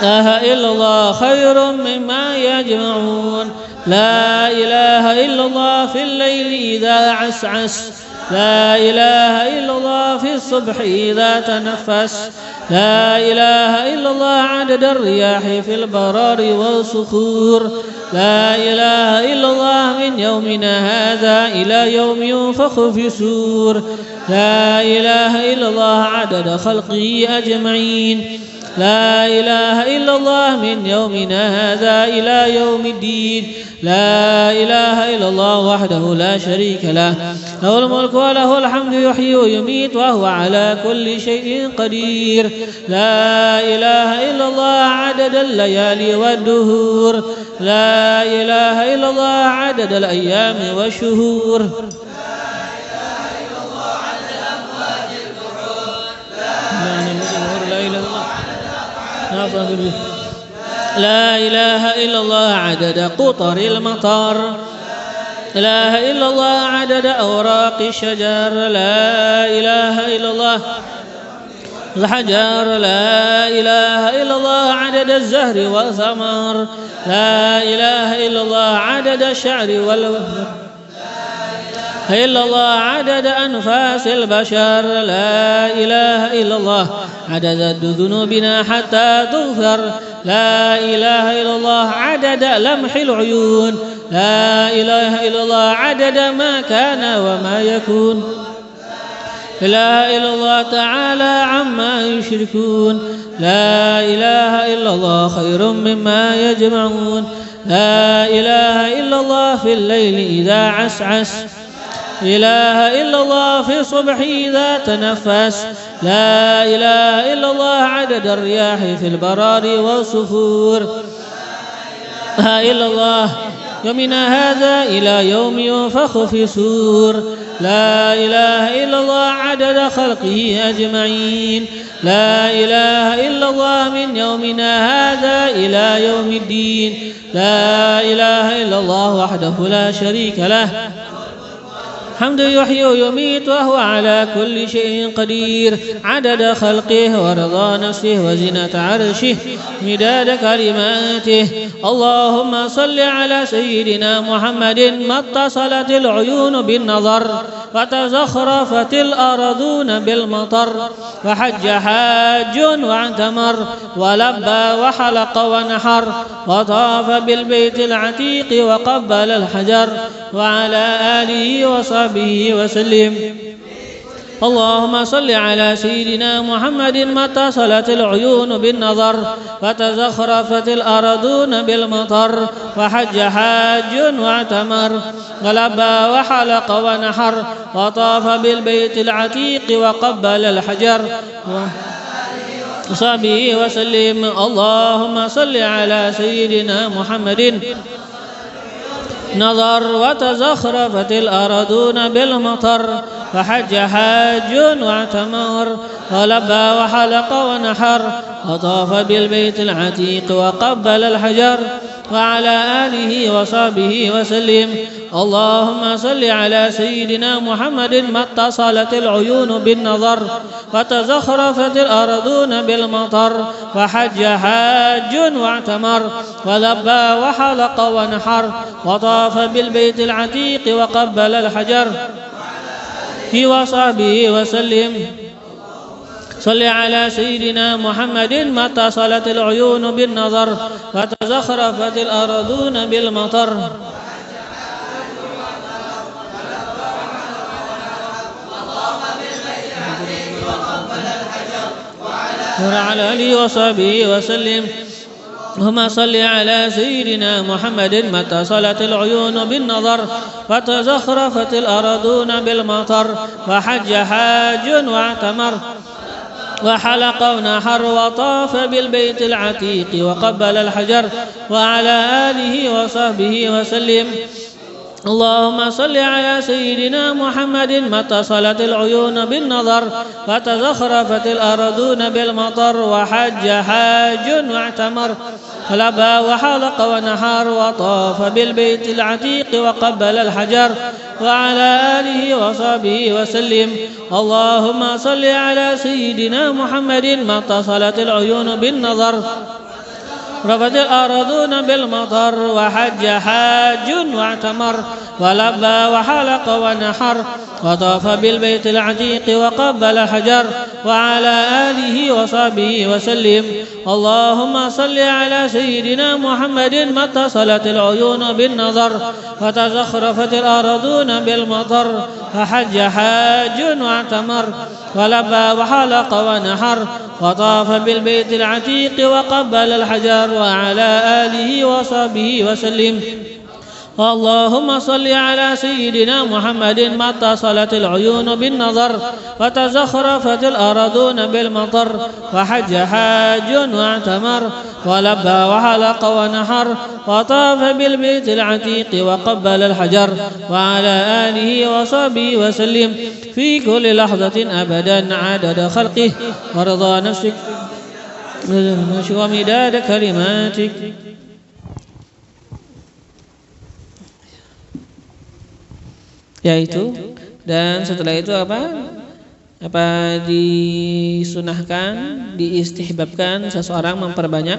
لا إله إلا الله خير مما يجمعون لا إله إلا الله في الليل إذا عسعس لا إله إلا الله في الصبح إذا تنفس لا إله إلا الله عدد الرياح في البرار والصخور لا إله إلا الله من يومنا هذا إلى يوم ينفخ في الصور لا إله إلا الله عدد خلقه أجمعين لا إله إلا الله من يومنا هذا إلى يوم الدين لا إله إلا الله وحده لا شريك له له الملك وله الحمد يحيي ويميت وهو على كل شيء قدير لا إله إلا الله عدد الليالي والدهور لا إله إلا الله عدد الأيام والشهور لا إله إلا الله عدد قطر المطر لا إله إلا الله عدد أوراق الشجر لا إله إلا الله الحجر لا إله إلا الله عدد الزهر والثمر لا إله إلا الله عدد الشعر إلا الله عدد أنفاس البشر لا إله إلا الله عدد ذنوبنا حتى تغفر لا إله إلا الله عدد لمح العيون لا إله إلا الله عدد ما كان وما يكون لا إله إلا الله تعالى عما يشركون لا إله إلا الله خير مما يجمعون لا إله إلا الله في الليل إذا عسعس إله إلا الله في الصبح إذا تنفس لا إله إلا الله عدد الرياح في البرار والصفور لا إلا الله يومنا هذا إلى يوم ينفخ في الصور لا إله إلا الله عدد خلقه أجمعين لا إله إلا الله من يومنا هذا إلى يوم الدين لا إله إلا الله وحده لا شريك له حمد يحيي ويميت وهو على كل شيء قدير عدد خلقه ورضا نفسه وزنة عرشه مداد كلماته اللهم صل على سيدنا محمد ما اتصلت العيون بالنظر وتزخرفت الأرضون بالمطر وحج حاج واعتمر ولبى وحلق ونحر وطاف بالبيت العتيق وقبل الحجر وعلى آله وصحبه وسلم اللهم صل على سيدنا محمد ما اتصلت العيون بالنظر وتزخرفت الأرضون بالمطر وحج حاج واعتمر ولبى وحلق ونحر وطاف بالبيت العتيق وقبل الحجر وصحبه وسلم اللهم صل على سيدنا محمد نظر وتزخرفت الأرضون بالمطر فحج حاج واعتمر ولبى وحلق ونحر وطاف بالبيت العتيق وقبل الحجر وعلى آله وصحبه وسلم اللهم صل على سيدنا محمد ما اتصلت العيون بالنظر وتزخرفت الأرضون بالمطر وحج حاج واعتمر ولبى وحلق ونحر وطاف بالبيت العتيق وقبل الحجر وصحبه وسلم صل على سيدنا محمد ما اتصلت العيون بالنظر وتزخرفت الأرضون بالمطر وعلى آله وصحبه وسلم. اللهم صل على سيدنا محمد متى صلت العيون بالنظر وتزخرفت الأرضون بالمطر وحج حاج واعتمر وحلق ونحر وطاف بالبيت العتيق وقبل الحجر وعلى آله وصحبه وسلم. اللهم صل على سيدنا محمد متى صلت العيون بالنظر وتزخرفت الأرضون بالمطر وحج حاج واعتمر لبى وحلق ونحر وطاف بالبيت العتيق وقبل الحجر وعلى آله وصحبه وسلم. اللهم صل على سيدنا محمد متى صلت العيون بالنظر رفت الأرضون بالمطر وحج حاج واعتمر ولبى وحلق ونحر وطاف بالبيت العتيق وقبل حجر وعلى آله وصحبه وسلم. اللهم صل على سيدنا محمد متى صلت العيون بالنظر وتزخرفت الأرضون بالمطر وحج حاج واعتمر ولبى وحلق ونحر وطاف بالبيت العتيق وقبل الحجر وعلى آله وصحبه وسلم. اللهم صل على سيدنا محمد متى صلت العيون بالنظر وتزخرفت الأرضون بالمطر وحج حاج واعتمر ولبى وحلق ونحر وطاف بالبيت العتيق وقبل الحجر وعلى آله وصحبه وسلم في كل لحظة أبدا عدد خلقه ورضا نفسك ومداد كلماتك. Yaitu, dan setelah itu apa disunahkan, diistihbabkan seseorang memperbanyak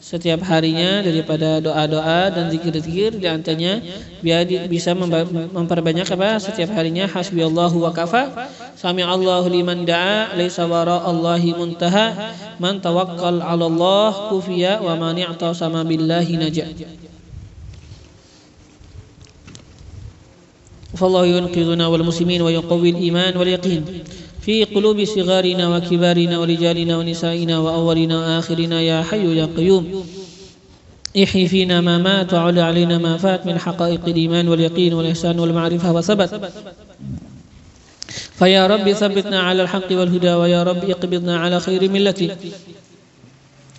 setiap harinya daripada doa-doa dan zikir-zikir. Di antaranya biar bisa memperbanyak setiap harinya hasbiyallahu wa kafa, sami'allahu liman da'a, laisa wara'allahi muntaha, man tawakkal 'ala Allah kufiya wa man i'tasama billahi naja. فالله ينقذنا والمسلمين ويقوي الإيمان واليقين في قلوب صغارنا وكبارنا ورجالنا ونسائنا وأولنا وآخرنا يا حي يا قيوم. احي فينا ما مات وعلى علينا ما فات من حقائق الإيمان واليقين والإحسان والمعرفة وثبت. فيا رب ثبتنا على الحق والهدى ويا رب اقبضنا على خير ملتي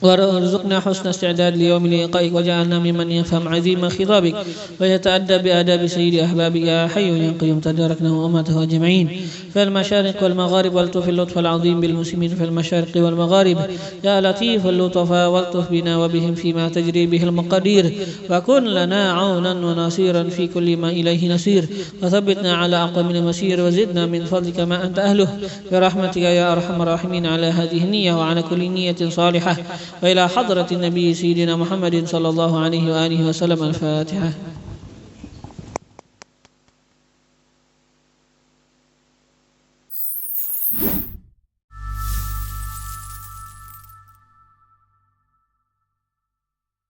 وارزقنا حسن استعداد ليوم لقائك وجعلنا ممن يفهم عظيم خطابك ويتأدى بآداب سيد أحبابك يا حي يا قيوم. تداركنا وأمته أجمعين في المشارق والمغارب والطف اللطف العظيم بالمسلمين في المشارق والمغارب يا لطيف اللطفاء والطف بنا وبهم فيما تجري به المقادير وكن لنا عونا ونصيرا في كل ما إليه نسير وثبتنا على أقوم المسير وزدنا من فضلك ما أنت أهله برحمتك يا أرحم الراحمين على هذه النية وعلى كل نية صالحة وإلى حضرة النبي سيدنا محمد صلى الله عليه وآله وسلم. الفاتحة.